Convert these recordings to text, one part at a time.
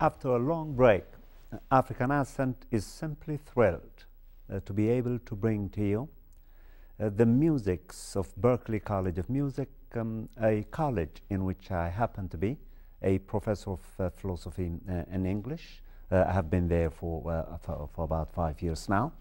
After a long break, African Ascent is simply thrilled to be able to bring to you the musics of Berklee College of Music, a college in which I happen to be a professor of philosophy and English. I have been there for about 5 years now.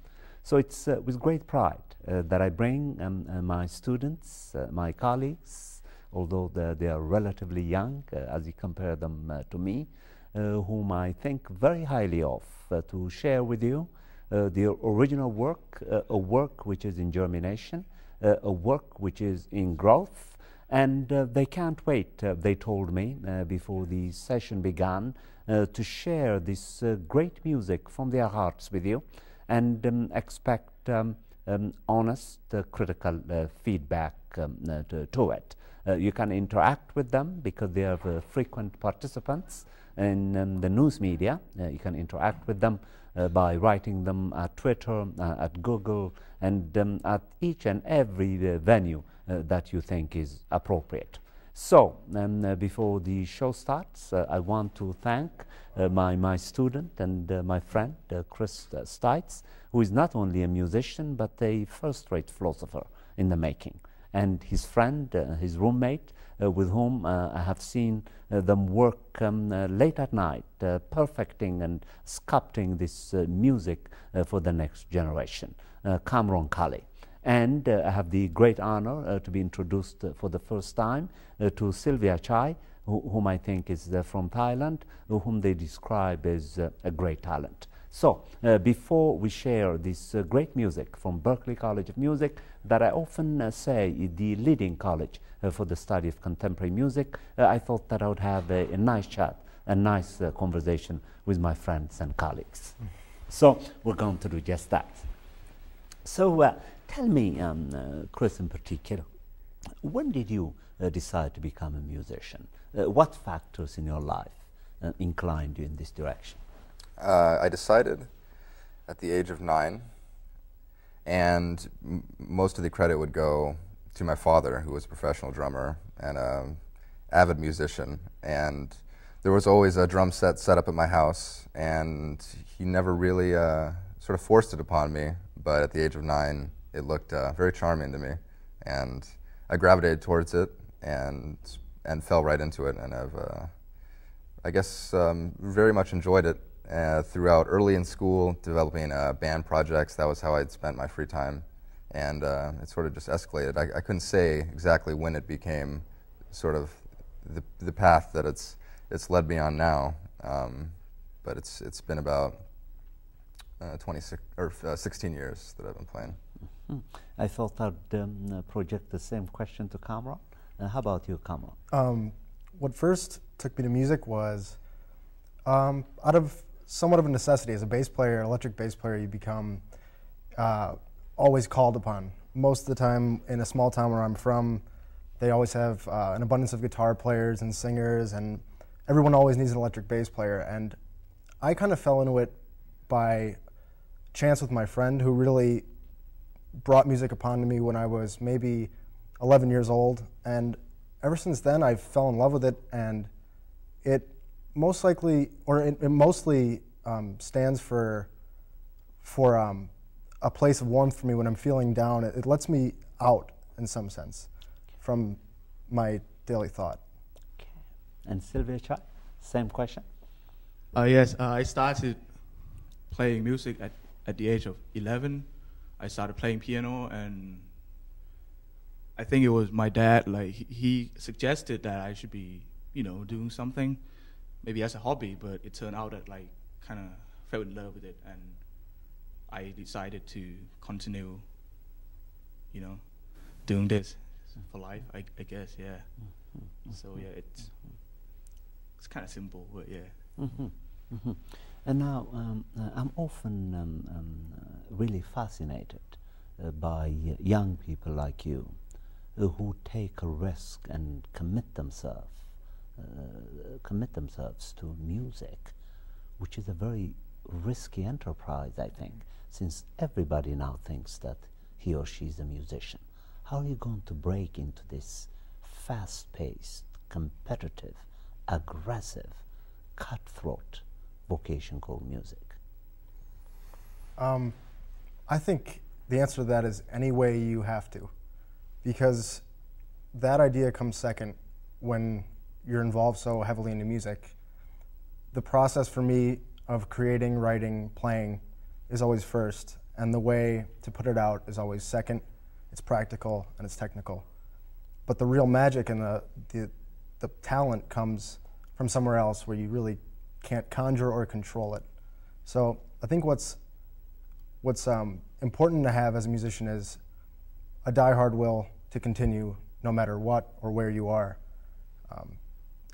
So it's with great pride that I bring my students, my colleagues, although they are relatively young as you compare them to me, whom I think very highly of, to share with you the original work, a work which is in germination, a work which is in growth, and they can't wait, they told me before the session began, to share this great music from their hearts with you, and expect honest, critical feedback to it. You can interact with them because they are frequent participants in the news media. You can interact with them by writing them at Twitter, at Google, and at each and every venue that you think is appropriate. So, before the show starts, I want to thank my student and my friend, Chris Stites, who is not only a musician, but a first-rate philosopher in the making, and his friend, his roommate, with whom I have seen them work late at night, perfecting and sculpting this music for the next generation, Cali. And I have the great honor to be introduced for the first time to Sueverachai, whom I think is from Thailand, whom they describe as a great talent. So, before we share this great music from Berklee College of Music, that I often say is the leading college for the study of contemporary music, I thought that I would have a nice chat, a nice conversation with my friends and colleagues. So, we're going to do just that. So, tell me, Chris in particular, when did you decide to become a musician? What factors in your life inclined you in this direction? I decided at the age of 9, and most of the credit would go to my father, who was a professional drummer and an avid musician. And there was always a drum set up at my house, and he never really sort of forced it upon me. But at the age of 9, it looked very charming to me, and I gravitated towards it and fell right into it, and I've, I guess, very much enjoyed it. Throughout early in school, developing band projects. That was how I'd spent my free time, and it sort of just escalated. I couldn't say exactly when it became sort of the path that it's led me on now, but it's been about 16 years that I've been playing. Mm-hmm. I thought I'd project the same question to Kamran. How about you, Kamran? What first took me to music was out of somewhat of a necessity. As a bass player, an electric bass player, you become always called upon. Most of the time in a small town where I'm from, they always have an abundance of guitar players and singers, and everyone always needs an electric bass player. And I kind of fell into it by chance with my friend, who really brought music upon me when I was maybe 11 years old. And ever since then, I fell in love with it, and it most likely, or it mostly stands for a place of warmth for me when I'm feeling down. It lets me out in some sense from my daily thought. Okay. And Sueverachai, same question? Yes, I started playing music at the age of 11. I started playing piano, and I think it was my dad, like he suggested that I should be, doing something, maybe as a hobby, but it turned out that like kind of fell in love with it, and I decided to continue, doing this for life, I guess, yeah. Mm-hmm. So yeah, it's kind of simple, but yeah. Mm-hmm. Mm-hmm. And now I'm often really fascinated by young people like you who take a risk and commit themselves to music, which is a very risky enterprise, I think, since everybody now thinks that he or she is a musician. How are you going to break into this fast-paced, competitive, aggressive, cutthroat vocation called music? I think the answer to that is any way you have to, because that idea comes second when you're involved so heavily into music. The process for me of creating, writing, playing is always first, and the way to put it out is always second. It's practical and it's technical. But the real magic and the talent comes from somewhere else where you really can't conjure or control it. So I think what's important to have as a musician is a die-hard will to continue no matter what or where you are,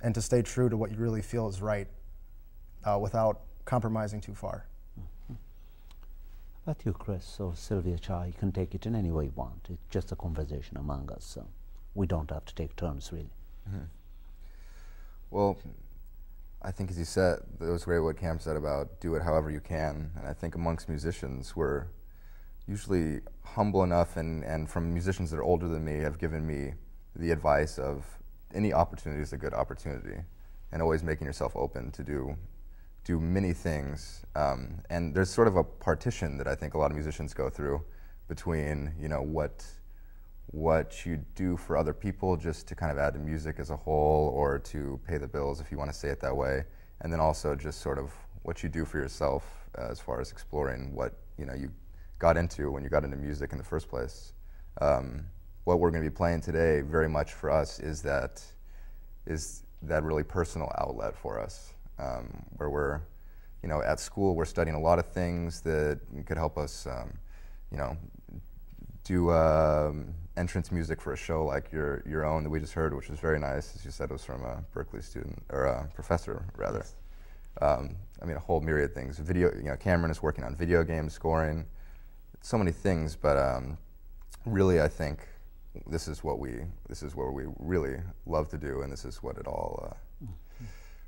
and to stay true to what you really feel is right without compromising too far. Mm-hmm. How about you, Chris, or Sueverachai? You can take it in any way you want. It's just a conversation among us, so we don't have to take turns, really. Mm-hmm. Well, I think, as you said, it was great what Cam said about do it however you can. And I think amongst musicians, we're usually humble enough, and from musicians that are older than me have given me the advice of any opportunity is a good opportunity, and always making yourself open to do many things. And there's sort of a partition that I think a lot of musicians go through between, you know, what you do for other people just to kind of add to music as a whole, or to pay the bills, if you want to say it that way, and then also just sort of what you do for yourself as far as exploring what, you know, you got into when you got into music in the first place. What we're going to be playing today, very much for us, is that really personal outlet for us, where we're, you know, at school we're studying a lot of things that could help us, you know, do entrance music for a show like your own that we just heard, which was very nice. As you said, it was from a Berkeley student, or a professor, rather. Yes. I mean, a whole myriad of things. Video, you know, Cameron is working on video game scoring, so many things. But really, I think this is what we really love to do, and this is what it all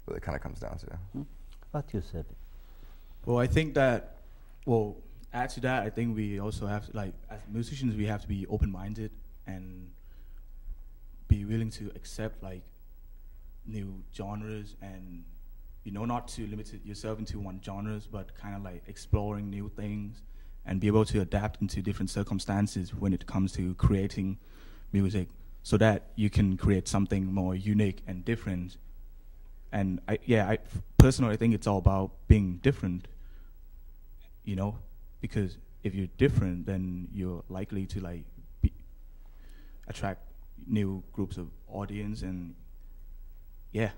really kind of comes down to. What you said? Well, I think that, well, add to that, I think we also have to, like, as musicians, we have to be open-minded and be willing to accept, like, new genres, and, you know, not to limit yourself into one genres, but kind of like exploring new things and be able to adapt into different circumstances when it comes to creating music, so that you can create something more unique and different. And I personally think it's all about being different, you know, because if you're different, then you're likely to, like, attract new groups of audience, and yeah,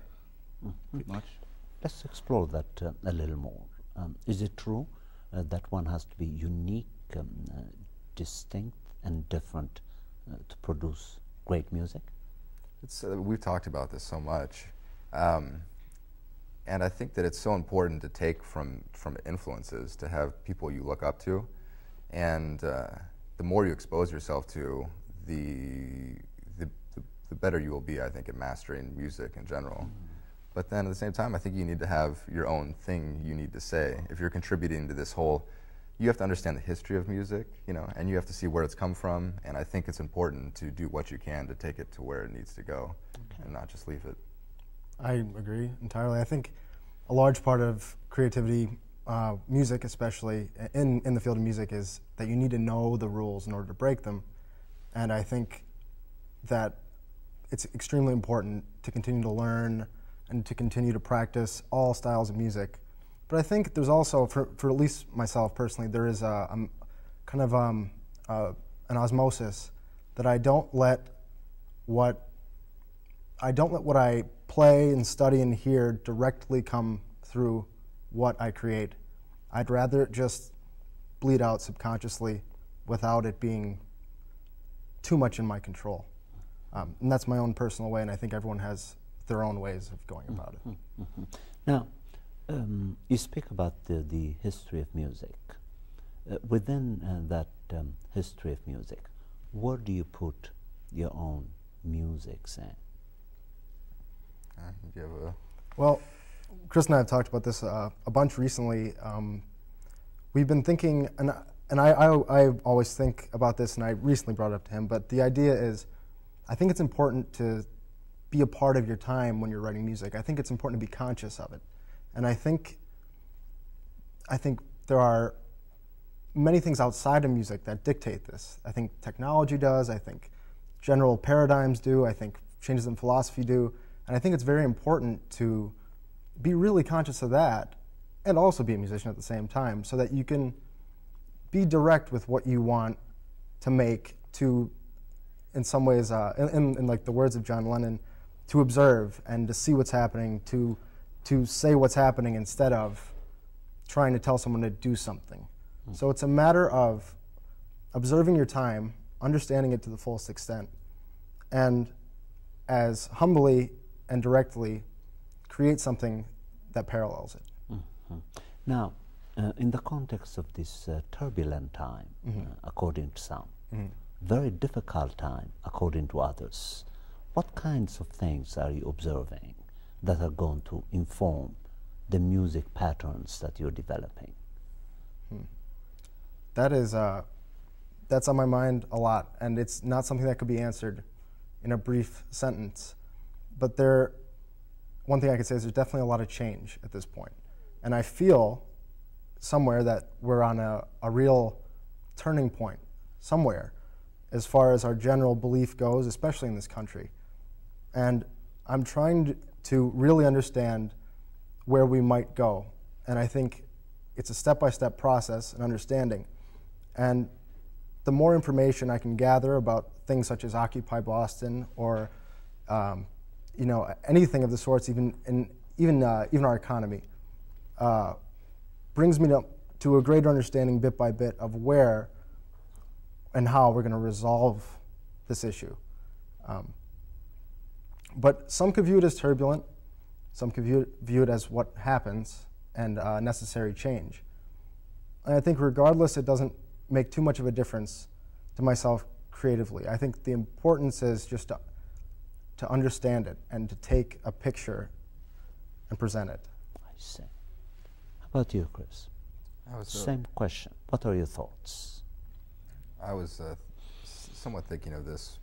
pretty much. Let's explore that a little more. Is it true that one has to be unique, distinct, and different to produce great music? It's we've talked about this so much, and I think that it's so important to take from influences, to have people you look up to, and the more you expose yourself to, the better you will be, I think, at mastering music in general. But then at the same time, I think you need to have your own thing you need to say. If you're contributing to this whole, you have to understand the history of music, you know, and you have to see where it's come from, and I think it's important to do what you can to take it to where it needs to go, and not just leave it. I agree entirely. I think a large part of creativity, music especially, in the field of music, is that you need to know the rules in order to break them. And I think that it's extremely important to continue to learn and to continue to practice all styles of music. But I think there's also, for at least myself personally, there is a kind of an osmosis that I don't let what I play and study and hear directly come through what I create. I'd rather it just bleed out subconsciously without it being too much in my control. And that's my own personal way, and I think everyone has their own ways of going about it. Now, you speak about the history of music. Within that history of music, where do you put your own music, Sam? Well, Chris and I have talked about this a bunch recently. We've been thinking, and I always think about this, and I recently brought it up to him, but the idea is, I think it's important to be a part of your time when you're writing music. I think it's important to be conscious of it. And I think I think there are many things outside of music that dictate this. I think technology does, I think general paradigms do, I think changes in philosophy do, and I think it's very important to be really conscious of that and also be a musician at the same time so that you can be direct with what you want to make, to, in some ways, in like the words of John Lennon, to observe and to see what's happening, to say what's happening instead of trying to tell someone to do something. So it's a matter of observing your time, understanding it to the fullest extent, and as humbly and directly create something that parallels it. Mm-hmm. Now, in the context of this turbulent time, according to some, very difficult time, according to others, what kinds of things are you observing that are going to inform the music patterns that you're developing? That is, that's on my mind a lot, and it's not something that could be answered in a brief sentence. But one thing I could say is there's definitely a lot of change at this point. And I feel somewhere that we're on a real turning point, somewhere, as far as our general belief goes, especially in this country. And I'm trying to really understand where we might go. And I think it's a step-by-step process and understanding. And the more information I can gather about things such as Occupy Boston or you know, anything of the sorts, even our economy, brings me to a greater understanding bit by bit of where and how we're going to resolve this issue. But some could view it as turbulent, some could view it as what happens and necessary change. And I think regardless, it doesn't make too much of a difference to myself creatively. I think the importance is just to understand it and to take a picture and present it. I see. How about you, Chris? Same question. What are your thoughts? I was somewhat thinking of this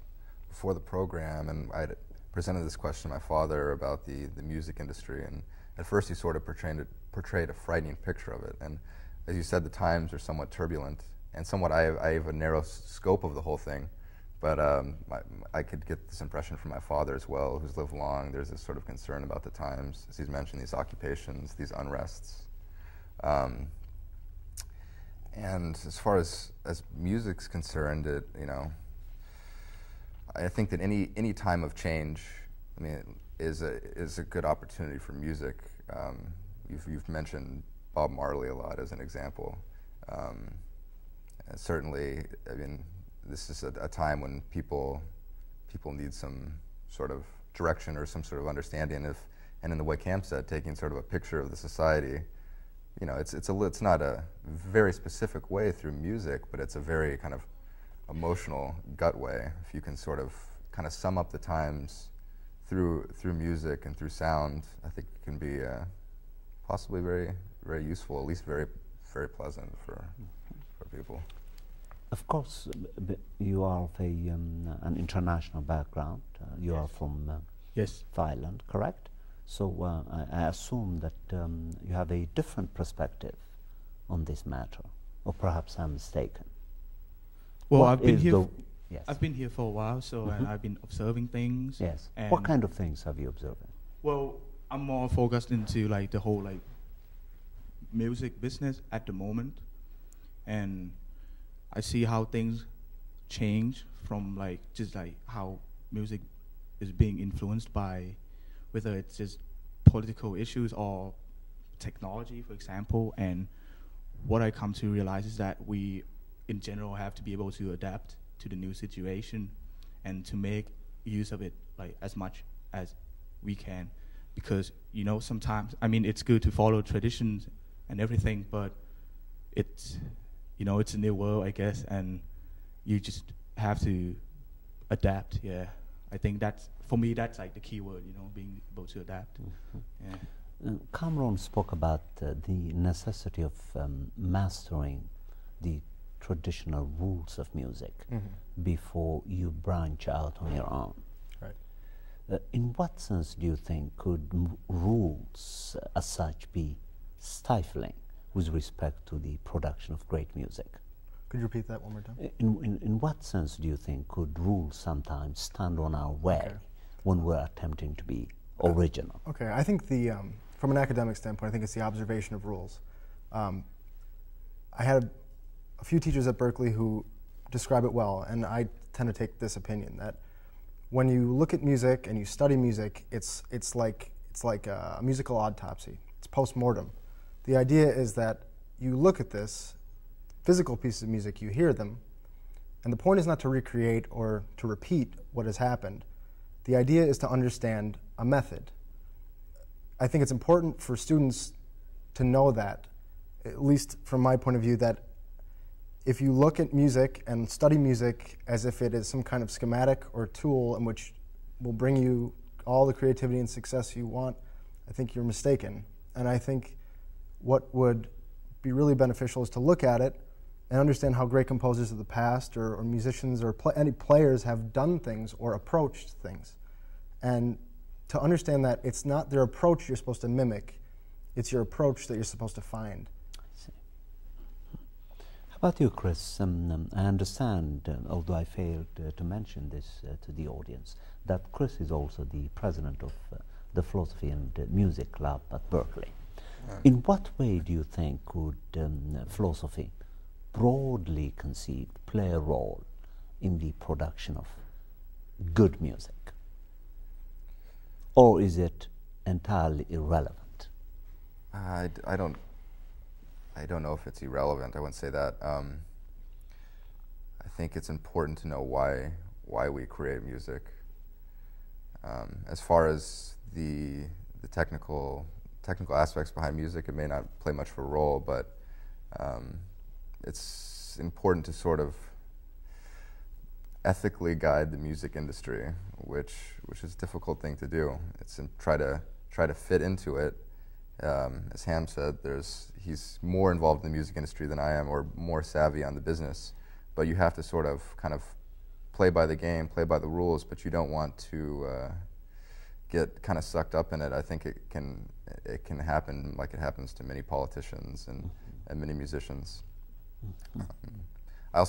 before the program, and I had presented this question to my father about the music industry, and at first he sort of portrayed a frightening picture of it. And as you said, the times are somewhat turbulent, and somewhat I have a narrow scope of the whole thing, but I could get this impression from my father as well, who's lived long. There's this sort of concern about the times, as he's mentioned, these occupations, these unrests. And as far as music's concerned, you know, I think that any time of change, I mean, is a good opportunity for music. You've mentioned Bob Marley a lot as an example. And certainly, I mean, this is a time when people need some sort of direction or some sort of understanding. And in the way Cam said, taking sort of a picture of the society. You know, it's not a very specific way through music, but it's a very kind of emotional gut way. If you can sort of kind of sum up the times through music and through sound, I think it can be possibly very, very useful, at least very, very pleasant for people. Of course, you are of an international background. You are from Yes. Thailand, correct? So I assume that you have a different perspective on this matter, or perhaps I'm mistaken. Well, What I've been is here. the- Yes. I've been here for a while, so and I've been observing things. Yes. And What kind of things have you observed? Well, I'm more focused into like the whole like music business at the moment, and I see how things change from like just like how music is being influenced by whether it's just political issues or technology, for example. And what I come to realize is that we, in general, have to be able to adapt to the new situation and to make use of it like as much as we can. Because, you know, sometimes, I mean, it's good to follow traditions and everything, but it's, you know, it's a new world, I guess, and you just have to adapt, yeah. I think that's, for me, that's like the key word, you know, being able to adapt. Yeah. Cameron spoke about the necessity of mastering the traditional rules of music before you branch out on your own. Right. In what sense do you think could rules as such be stifling with respect to the production of great music. Could you repeat that one more time? In what sense do you think could rules sometimes stand on our way when we're attempting to be original? Okay, I think from an academic standpoint, I think it's the observation of rules. I had a few teachers at Berkeley who describe it well, and I tend to take this opinion that when you look at music and you study music, it's like a musical autopsy. It's post-mortem. The idea is that you look at this physical pieces of music, you hear them, and the point is not to recreate or to repeat what has happened. The idea is to understand a method. I think it's important for students to know that, at least from my point of view, that if you look at music and study music as if it is some kind of schematic or tool in which will bring you all the creativity and success you want, I think you're mistaken. And I think what would be really beneficial is to look at it and understand how great composers of the past or musicians or any players have done things or approached things. And to understand that it's not their approach you're supposed to mimic, it's your approach that you're supposed to find. How about you, Chris? I understand, although I failed to mention this to the audience, that Chris is also the president of the Philosophy and Music Club at Berkeley. In what way do you think could philosophy, broadly conceived, play a role in the production of good music? Or is it entirely irrelevant? I don't know if it's irrelevant. I wouldn't say that. I think it's important to know why we create music. As far as the technical aspects behind music, it may not play much of a role, but it's important to sort of ethically guide the music industry, which is a difficult thing to do. It's try to fit into it. As Ham said, he's more involved in the music industry than I am, or more savvy on the business. But you have to sort of kind of play by the game, play by the rules, but you don't want to get kind of sucked up in it. I think it can happen like it happens to many politicians and many musicians. I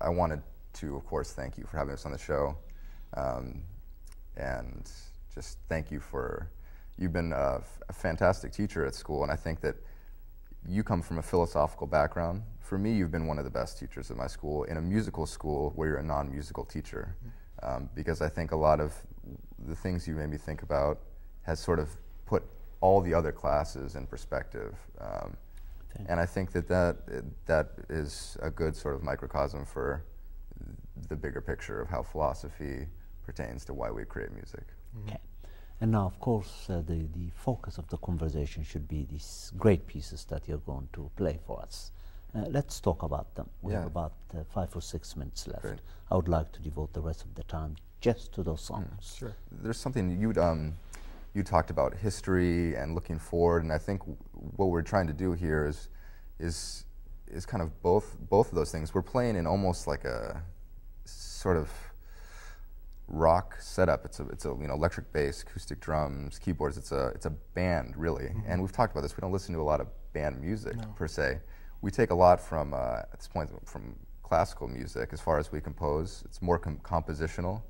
wanted to, of course, thank you for having us on the show, and just thank you for, you've been a fantastic teacher at school, and I think that you come from a philosophical background. For me, you've been one of the best teachers at my school, in a musical school where you're a non-musical teacher, because I think a lot of the things you made me think about has sort of put all the other classes in perspective. And I think that is a good sort of microcosm for the bigger picture of how philosophy pertains to why we create music. Okay. And now, of course, the focus of the conversation should be these great pieces that you're going to play for us. Let's talk about them. We have about 5 or 6 minutes left. Great. I would like to devote the rest of the time just to those songs. Sure. There's something you talked about history and looking forward, and I think what we're trying to do here is kind of both of those things. We're playing in almost like a sort of rock setup. It's a electric bass, acoustic drums, keyboards. It's a band really, and we've talked about this. We don't listen to a lot of band music per se. We take a lot from at this point from classical music as far as we compose. It's more compositional,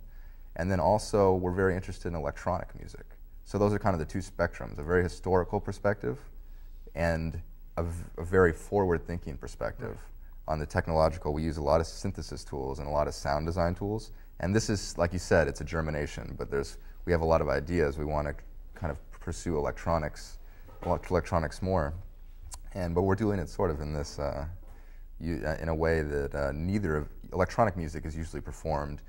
and then also we're very interested in electronic music. So those are kind of the two spectrums: a very historical perspective and a very forward-thinking perspective. On the technological, we use a lot of synthesis tools and a lot of sound design tools. And this is, like you said, it's a germination, but we have a lot of ideas. We want to kind of pursue electronics more. But we're doing it sort of in this, in a way that electronic music is usually performed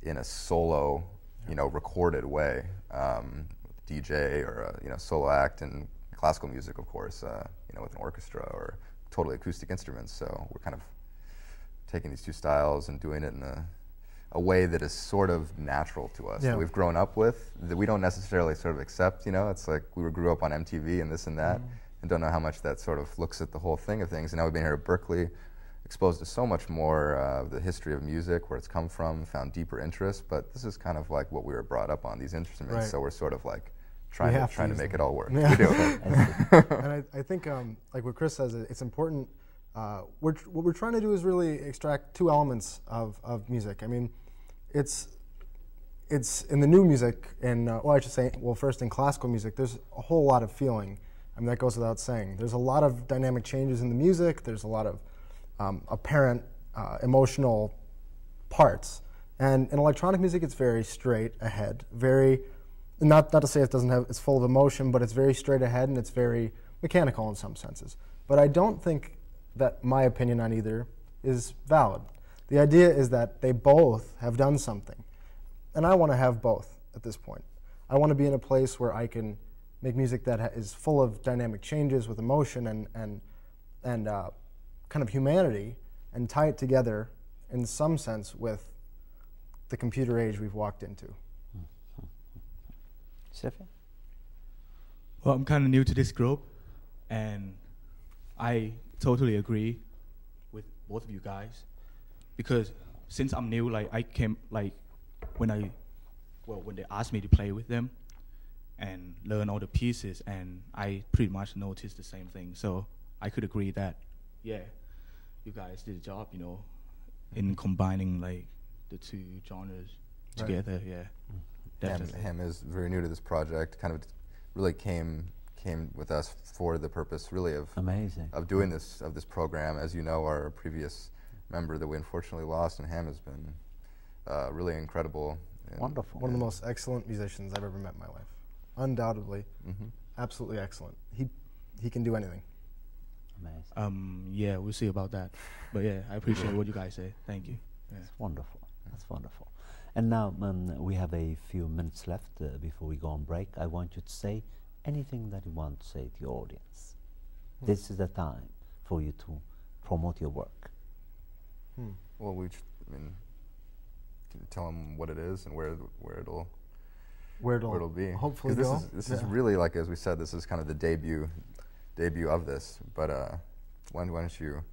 in a solo, recorded way, DJ or a solo act, and classical music, of course, with an orchestra or totally acoustic instruments. So we're kind of taking these two styles and doing it in a way that is sort of natural to us, that we've grown up with, that we don't necessarily sort of accept. It's like we grew up on MTV and this and that, and don't know how much that sort of looks at the whole thing of things. And now we've been here at Berkeley, exposed to so much more of the history of music, where it's come from, found deeper interest. But this is kind of like what we were brought up on, these instruments. So we're sort of like trying to make it all work. We do. And I think, like what Chris says, it's important. What we're trying to do is really extract two elements of music. I mean, it's in the new music, and well, I should say, well, first in classical music, there's a whole lot of feeling. I mean, that goes without saying. There's a lot of dynamic changes in the music. There's a lot of apparent emotional parts. And in electronic music, it's very straight ahead. Very, not to say it doesn't have, it's full of emotion, but it's very straight ahead and it's very mechanical in some senses. But I don't think that my opinion on either is valid. The idea is that they both have done something. And I want to have both at this point. I want to be in a place where I can make music that is full of dynamic changes with emotion and kind of humanity, and tie it together in some sense with the computer age we've walked into. Stefan? Well, I'm kind of new to this group, and I totally agree with both of you guys, because since I'm new, like I came, like when they asked me to play with them and learn all the pieces, and I pretty much noticed the same thing. So I could agree that, yeah, you guys did a job, you know, in combining like the two genres together. Yeah, definitely. Ham is very new to this project. Kind of really came with us for the purpose, really, of doing this program. As you know, our previous member that we unfortunately lost, and Ham has been really incredible. Wonderful. One of the most excellent musicians I've ever met in my life. Undoubtedly, absolutely excellent. He can do anything. Amazing. Yeah, we'll see about that. But yeah, I appreciate what you guys say. Thank you. Yeah. That's wonderful. That's wonderful. And now we have a few minutes left before we go on break. I want you to say anything that you want to say to your audience. This is the time for you to promote your work. Well, I mean, can you tell them what it is and where it'll be? Hopefully, this is really, like as we said, this is kind of the debut of this. But when don't you?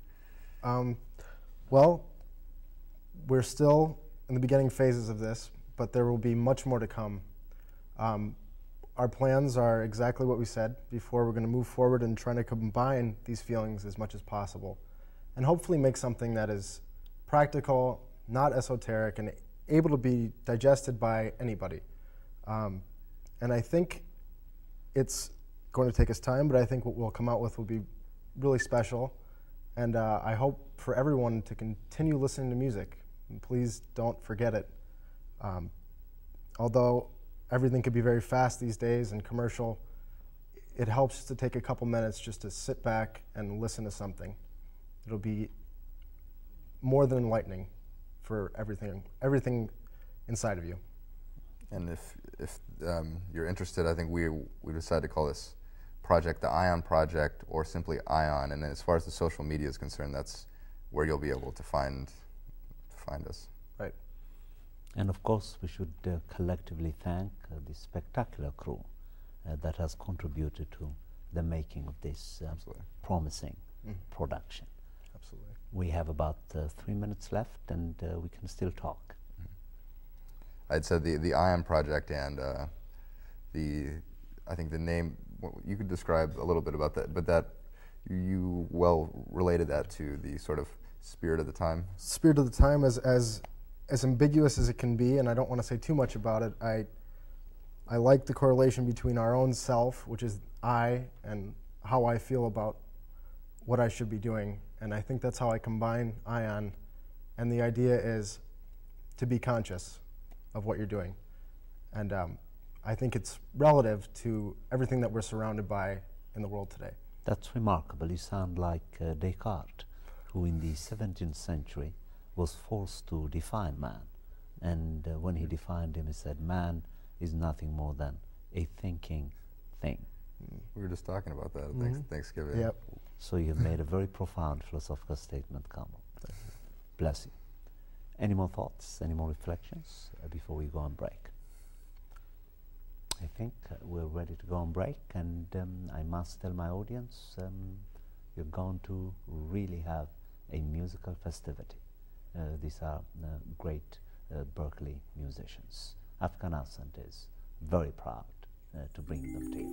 Well, we're still in the beginning phases of this, but there will be much more to come. Our plans are exactly what we said before. We're going to move forward and try to combine these feelings as much as possible, and hopefully make something that is practical, not esoteric, and able to be digested by anybody. And I think it's going to take us time, but I think what we'll come out with will be really special. And I hope for everyone to continue listening to music. And please don't forget it. Although everything could be very fast these days and commercial, it helps to take a couple minutes just to sit back and listen to something. It'll be more than enlightening for everything inside of you. And if you're interested, I think we decided to call this project the Ion Project, or simply Ion. And then as far as the social media is concerned, that's where you'll be able to find us. Right. And of course, we should collectively thank the spectacular crew that has contributed to the making of this promising production. Absolutely. We have about 3 minutes left, and we can still talk. I'd said the Ion Project, and I think the name, you could describe a little bit about that, but that you well related that to the sort of spirit of the time. Spirit of the time, as ambiguous as it can be, and I don't want to say too much about it. I like the correlation between our own self, which is I, and how I feel about what I should be doing, and I think that's how I combine Ion. And the idea is to be conscious of what you're doing, and I think it's relative to everything that we're surrounded by in the world today. That's remarkable. You sound like Descartes, who in the 17th century was forced to define man. And when he defined him, he said, man is nothing more than a thinking thing. We were just talking about that at Thanksgiving. Yep. So you have made a very profound philosophical statement, Kamal. Bless you. Any more thoughts, any more reflections before we go on break? I think we're ready to go on break, and I must tell my audience you're going to really have a musical festivity. These are great Berkeley musicians. African Ascent is very proud to bring them to you.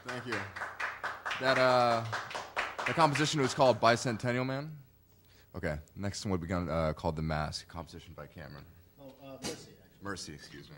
Thank you. That the composition was called Bicentennial Man. Okay, next one would be called The Mask, composition by Cameron. Oh, Mercy, actually. Mercy, excuse me.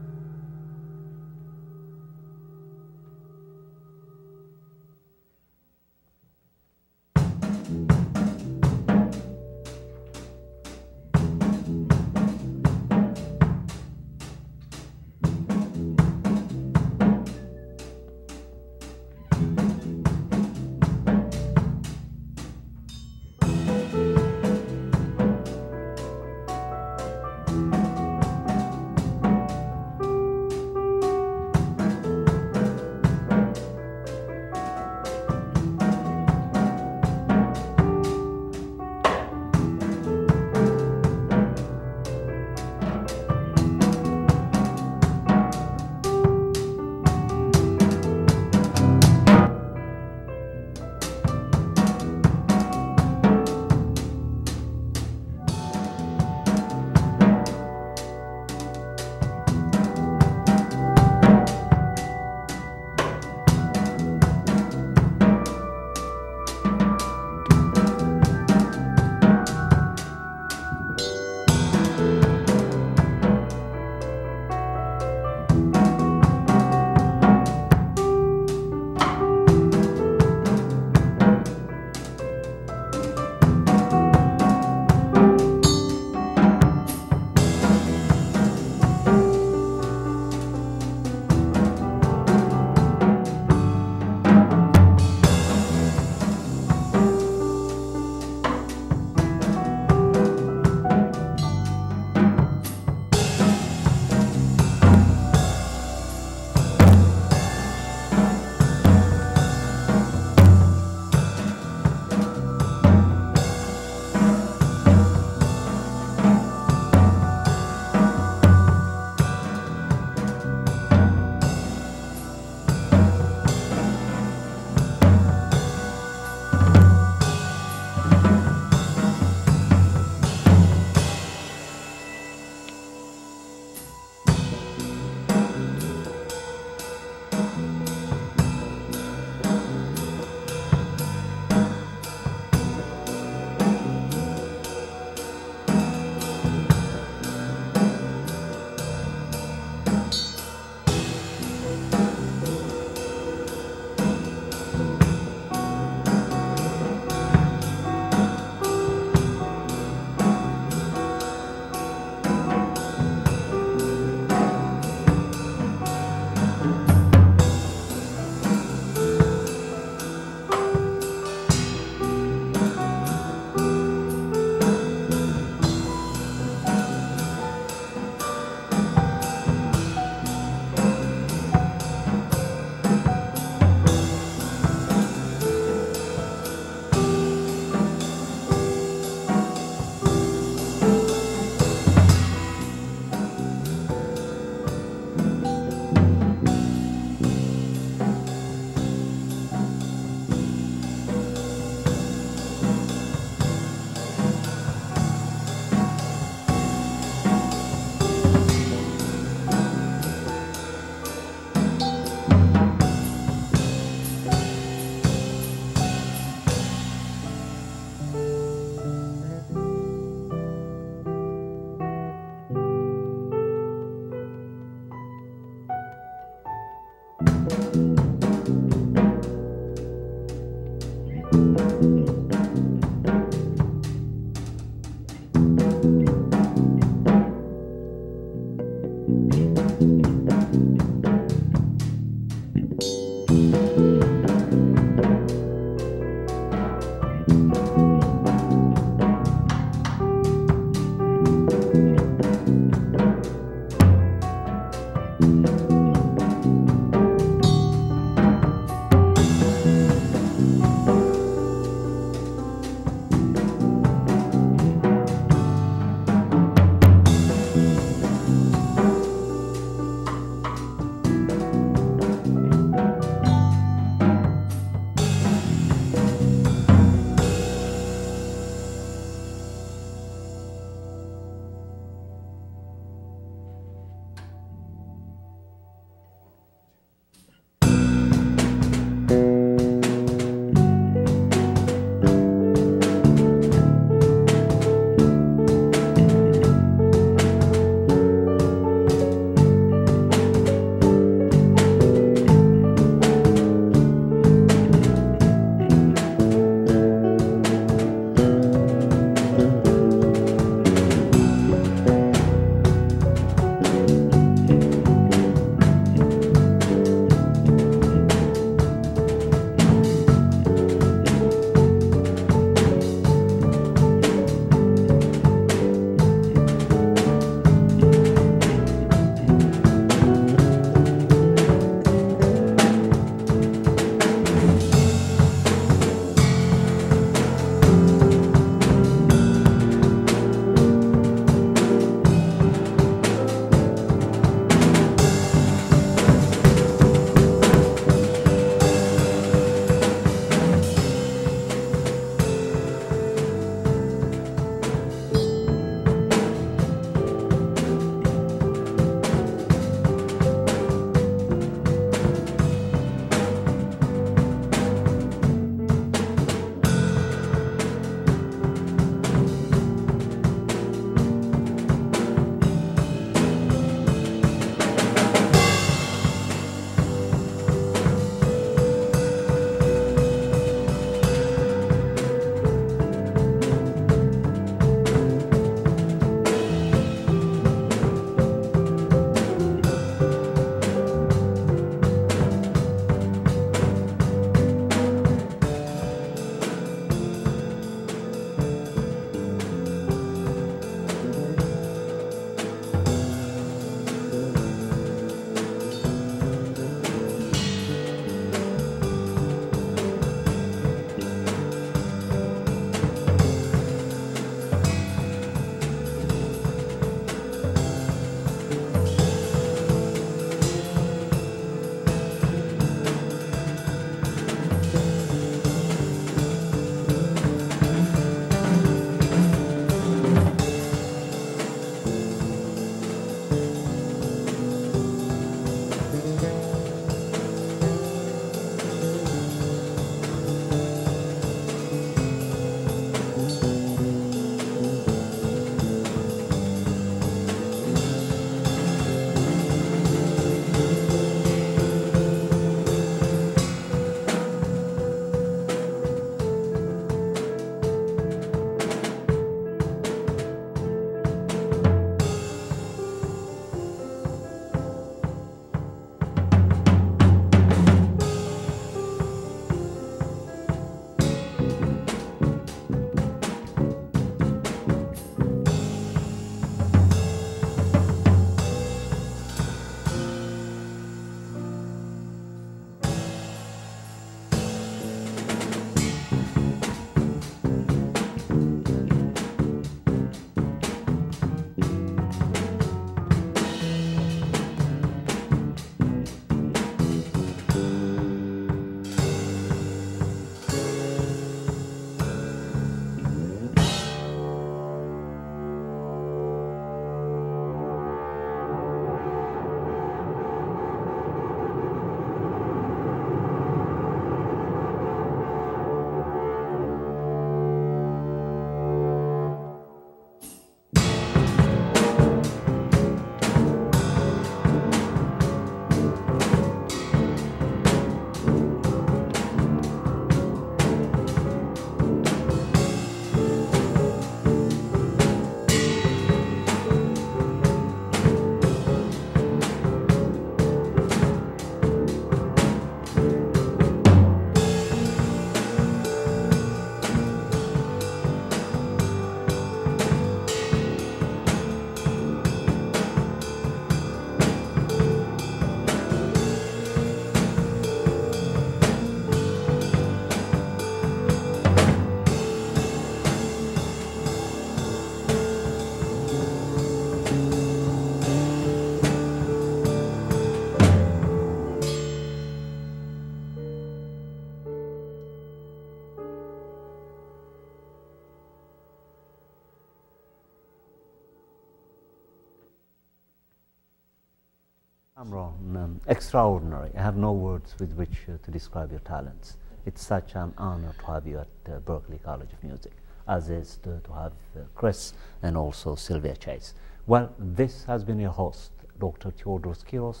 Amron, extraordinary. I have no words with which to describe your talents. It's such an honor to have you at Berklee College of Music, as is to have Chris and also Sueverachai. Well, this has been your host, Dr. Theodoros Kiros,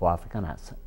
for African Ascent.